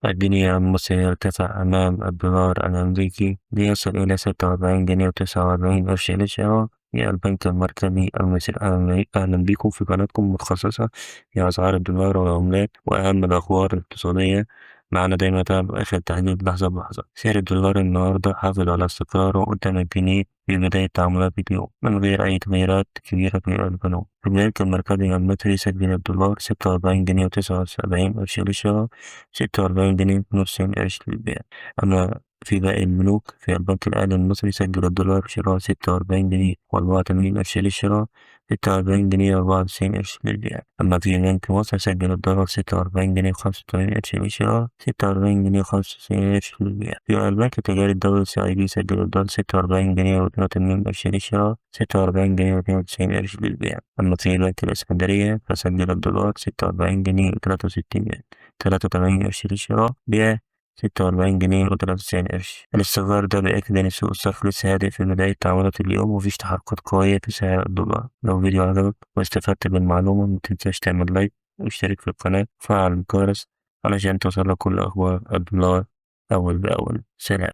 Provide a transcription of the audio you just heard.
الجنيه المصري ارتفع أمام الدولار الأمريكي ليصل إلى 46 جنيه و49 قرش للشراء في البنك المركزي المصري. أهلا بكم في قناتكم المتخصصة في أسعار الدولار والعملات وأهم الأخبار الاقتصادية. معنا دايما تابع آخر تحديث لحظة بلحظة. سعر الدولار النهاردة حافظ على استقراره قدام الجنيه في بداية تعاملات اليوم من غير أي تغييرات كبيرة في البنوك. البنك المركزي المصري سجل الدولار 46 جنيه و79 قرش للشراء، 46 جنيه ونص للبيع. أما في باقي البنوك، في البنك الأهلي المصري سجل الدولار شراء 46 جنيه و84 قرش للشراء، 46 جنيه و94 قرش للبيع. أما في بنك مصر سجل الدولار 46 جنيه و85 قرش للشراء، 46 جنيه و95 قرش للبيع. في البنك التجاري الدولي السعودي سجل الدولار 46 جنيه و82 قرش للشراء، 46 جنيه و92 قرش للبيع. أما في بنك الإسكندرية فسجل الدولار 46 جنيه و83 قرش للشراء، بيع 46 جنيه و93 قرش. الاستقرار ده بيأكد إن سوق الصرف لسه هادئ في بداية تعاملات اليوم، ومفيش تحركات قوية في سعر الدولار. لو فيديو عجبك واستفدت بالمعلومة متنساش تعمل لايك واشترك في القناة وفعل الجرس علشان توصلك كل أخبار الدولار أول بأول. سلام.